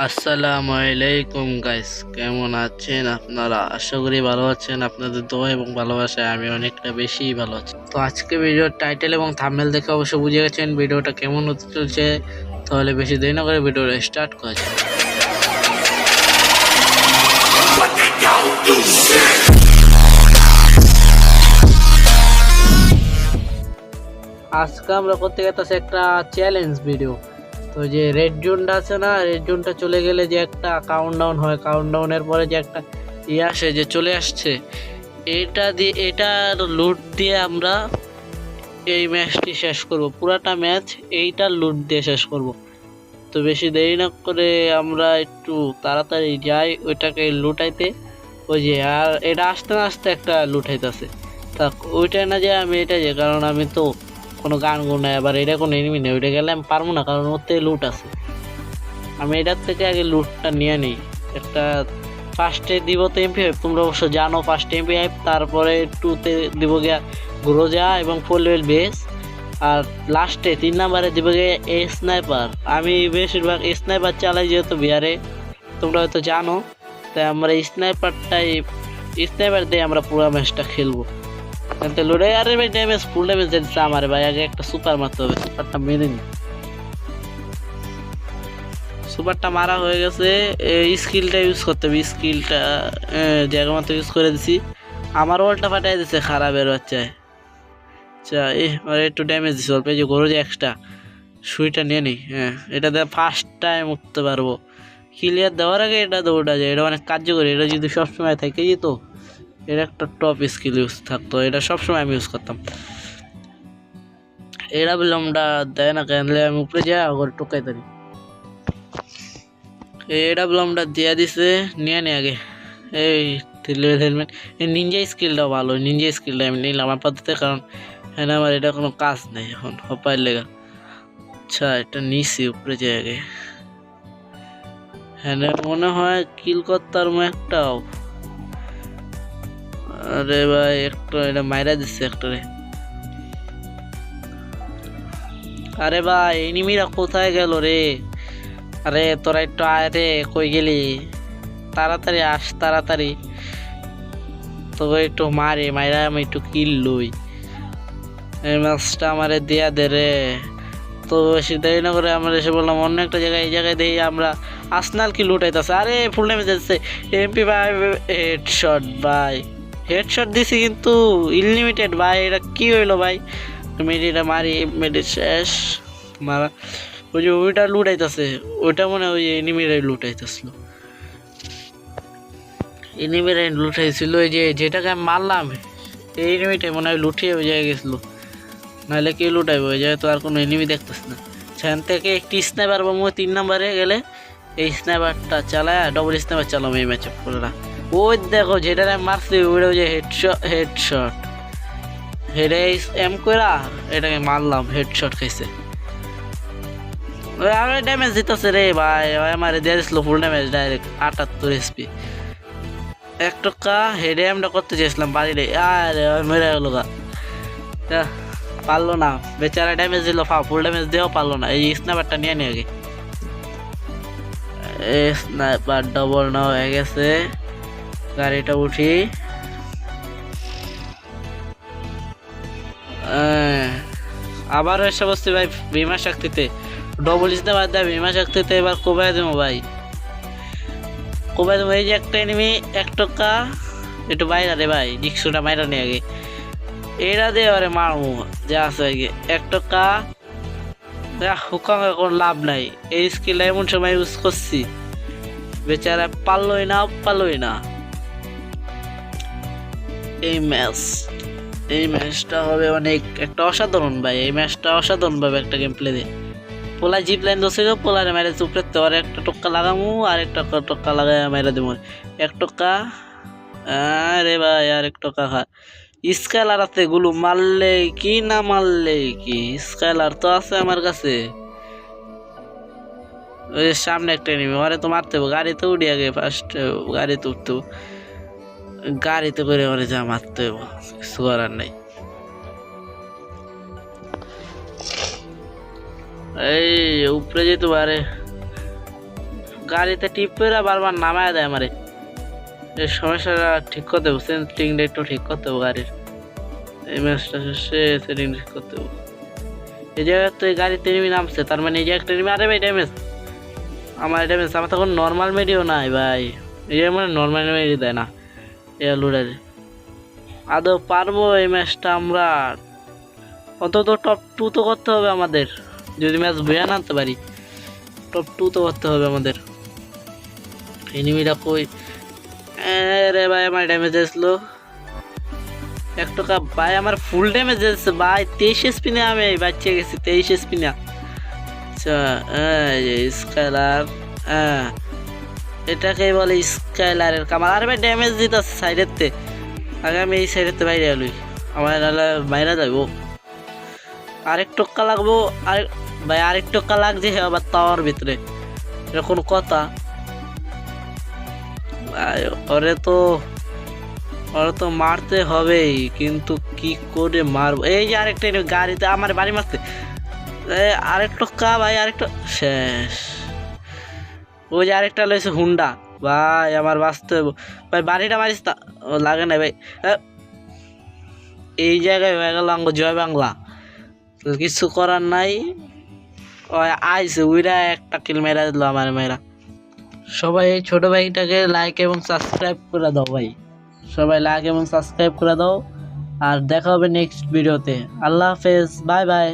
আসসালামু আলাইকুম গাইস, কেমন আছেন আপনারা? আশা করি ভালো আছেন। আপনাদের দোয়া এবং ভালোবাসায় আমি অনেকটা বেশি ভালো আছি। তো আজকে ভিডিওর টাইটেল এবং থাম্বনেল দেখে অবশ্য বুঝে গেছেন ভিডিওটা কেমন হতে চলছে। তাহলে বেশি দেরি না করে ভিডিওটা স্টার্ট করা যাক। আজকে আমরা করতে গেছি একটা চ্যালেঞ্জ ভিডিও। তো যে রেড জোনটা আছে না, রেড জোনটা চলে গেলে যে একটা কাউন্টডাউন হয়, কাউন্টডাউনের পরে যে একটা আসে যে চলে আসছে, এটার লুট দিয়ে আমরা এই ম্যাচটি শেষ করব। পুরাটা ম্যাচ এইটার লুট দিয়ে শেষ করব। তো বেশি দেরি না করে আমরা একটু তাড়াতাড়ি যাই ওইটাকে লুটাইতে। ওই যে আর এটা আসতে না আসতে একটা লুটাইতেছে, তা ওইটাই না যে আমি এটা যে, কারণ আমি তো কোনো গান গুণ নাই, আবার এটা কোনো এনিমি নেই, ওইটা গেলে আমি পারবো না কারণ ওর থেকে লুট আছে। আমি এটার থেকে আগে লুটটা নিয়ে নিই। একটা ফার্স্টে দিব তো MP5, তোমরা অবশ্য জানো ফার্স্ট MP5, তারপরে 2তে দিব গিয়া গ্রোজা এবং 4 লেভেল বেস, আর লাস্টে 3 নাম্বারে দিব গিয়ে স্নাইপার। আমি বেশিরভাগ স্নাইপার চালাই যেহেতু বিহারে, তোমরা হয়তো জানো। তাই আমরা স্নাইপার দিয়ে আমরা পুরো ম্যাচটা খেলবো। লড়ে আরে ভাই ড্যামেজ, ফুল ড্যামেজ দিচ্ছে আমার ভাই। আগে একটা সুপার মারতে হবে, সুপারটা মেরে নি। সুপারটা মারা হয়ে গেছে, স্কিলটা ইউজ করতে হবে। স্কিলটা জায়গা মতো ইউজ করে দিছি। আমার ওয়ালটা ফাটাই দিছে খারাপের বাচ্চায়। আচ্ছা একটু ড্যামেজ দিছে অল্প, যে গরু যে এক্সট্রা সুইটা নিয়ে নিই। হ্যাঁ, এটা দিয়ে ফার্স্ট টাইম উঠতে পারবো। ক্লিয়ার দেওয়ার আগে এটা দৌড়া যায়, এটা অনেক কার্যকরী। এটা যদি সবসময় থেকে যেত, এটা একটা টপ স্কিল ইউজ থাকতো, এটা সবসময় আমি ইউজ করতাম। এটা বললাম দেয় না কেন, আমি উপরে যাই আবার টোকাই তারি। এটা ব্লমটা দিয়া দিছে, নিয়ে নে আগে। এই হেলমেট, এই নিনজা স্কিলটাও ভালো, নিনজা স্কিলটা আমি নিলাম আপাতত, কারণ হ্যাঁ আমার এটা কোনো কাজ নেই এখন হপার লেগা। আচ্ছা এটা নিছি উপরে যাই আগে। হ্যাঁ মনে হয় কিল করতার একটাও। আরে ভাই একটা এটা মাইরা দিচ্ছে একটারে। আরে ভাই এনিমিরা কোথায় গেল রে? আরে তোরা একটু আয় রে, কই গেলি? তাড়াতাড়ি আস, তাড়াতাড়ি। তোকে একটু মাইরা আমি একটু কিল লই। এই ম্যাচটা আমারে দিয়া দে রে। তো বেশি দেরি না করে আমরা এসে বললাম অন্য একটা জায়গায়। এই জায়গায় দেখি আমরা আর্সেনাল কি লুটাইতেছে। আরে ফুল ড্যামেজ দিচ্ছে, MP5 হেডশট ভাই। হেডশট দিছি কিন্তু ইনলিমিটেড ভাই। এটা কি হইলো ভাই? মেডিটা মারি, মেডি শেষ মারা। ওই যে ওইটা লুটাইতেছে, ওইটা মনে হয় ওই এনিমিরাই লুটাইতেছিল। এনিমিরাই লুটাইছিল, ওই যে যেটাকে আমি মারলাম এই এনিমিটাই মনে হয় লুটিয়ে ওই জায়গায় গেছিলো। নাহলে কে লুটাইবে? ওই জায়গায় তো আর কোনো এনিমি দেখতেছে না। সেখান থেকে একটি স্নাইপার বা 3 নাম্বারে গেলে এই স্নাইপারটা চালায়, ডবল স্নাইপার চালাম এই ম্যাচে পুরোটা। ওই দেখো যেটা আমি মারছি ওইটা ওই যে হেডশট হেডে এম কইরা এটাকে মারলাম, হেডশট খাইছে। ওই আমার ড্যামেজ দিতেছে রে ভাই, আমার দিয়ে দিছিল ফুল ড্যামেজ ডাইরেক্ট 78 SP। 1 টাকা হেডে এমটা করতে চেয়েছিলাম বাড়িরে, আরে মেরে গেল গা। পারলো না বেচারা, ড্যামেজ দিল ফুল ড্যামেজ দিয়েও পারলো না। এই স্নাইপারটা নিয়ে নি আগে। স্নাইপার ডবল না হয়ে গেছে, গাড়িটা উঠি। আবার এসে বসছি ভাই বিমা শক্তিতে, ডবল স্নাইপার দেয় বিমা শক্তিতে। এবার কোবাই দেবো ভাই, কোবাই দেবো। এই যে একটা এনিমি 1 টাকা, একটু বাইরা রে ভাই, ডিক্সুটা মাইরা নি আগে। এরা দিয়ে আরে মারমু যা আছে 1 টাকা। হুকাম এখন লাভ নাই, এই স্কিলটা এমন সময় ইউজ করছি বেচারা পারলই না। এই ম্যাচটা হবে অনেক একটা অসাধারণ ভাই। এই ম্যাচটা অসাধারণ ভাবে একটা গেম প্লে দিয়ে পোলা জিপ লাইন দোষে পোলারে মেরে চুপড়ে তো আর 1 টাকা লাগামু, আর 1 টাকা লাগাই মেরে দেবো 1 টাকা। আরে ভাই আর 1 টাকা খা। স্কাইলার আছে, গুলো মারলে কি না মারলে কি, স্কাইলার তো আছে আমার কাছে। ওই সামনে একটা এনিমি, ওরে তো মারতে হবে। গাড়িতে উঠি আগে, ফার্স্ট গাড়িতে উঠতে হবে, গাড়িতে করে ওরে যা মারতে হবে, কিছু করার নাই। এই উপরে যেতে পারে গাড়িতে টিপ করে বারবার নামায় দেয় আমারে। এই সমস্যাটা ঠিক করতে হবে, সেটিংটা একটু ঠিক করতে হবে গাড়ির। এই ম্যাচটা শেষে সেটিং ঠিক করতে হবে। এই জায়গায় তো এই গাড়িতে এনিমি নামছে, তার মানে এই যে একটা এনিমি। আরে ভাই ড্যামেজ, আমার ড্যামেজ। আমার তখন নর্মাল মেডিও নাই ভাই, এই যে মানে নর্মাল মেডি দেয় না এ লুডার। আদৌ পারবো এই ম্যাচটা আমরা? অন্তত টপ 2 তো করতে হবে আমাদের, যদি ম্যাচ বয়ে আনতে পারি। টপ 2 তো করতে হবে আমাদের। এনিমিটা কই? রে ভাই আমার ড্যামেজ আসলো 1 টাকা ভাই, আমার ফুল ড্যামেজ এসেছে ভাই। 23 স্পিনে আমি বাচ্চা গেছি, 23 স্পিনে। আচ্ছা স্কাইলার, হ্যাঁ এটাকেই বলে স্কাইলারের কামাল। আরে ভাই ড্যামেজ দিতেছে সাইডের তে, আগে আমি এই সাইডের তে বাইরে এলুই, আমার নাহলে বাইরে যাবো। আরেক টক্কা লাগবো, আর ভাই আরেক টক্কা লাগছে আবার টাওয়ার ভিতরে, এটা কোনো কথা? ওরে তো মারতে হবেই, কিন্তু কি করে মারবো? এই যে আরেকটা গাড়িতে আমার বাড়ি মারতে, আরেক টক্কা ভাই, আরেকটা শেষ। ওই যে আরেকটা লইছে হুন্ডা ভাই, আমার বাঁচতে হবে ভাই। বাড়িটা মারিস না, ও লাগে না ভাই। এই জায়গায় হয়ে গেল আঙ্গ জয় বাংলা, কিছু করার নাই। ওই আইসে উইরা একটা কিল মেরা দিল আমার মেয়েরা। সবাই এই ছোট ভাইটাকে লাইক এবং সাবস্ক্রাইব করে দাও ভাই, সবাই লাইক এবং সাবস্ক্রাইব করে দাও। আর দেখা হবে নেক্সট ভিডিওতে। আল্লাহ হাফেজ, বাই বাই।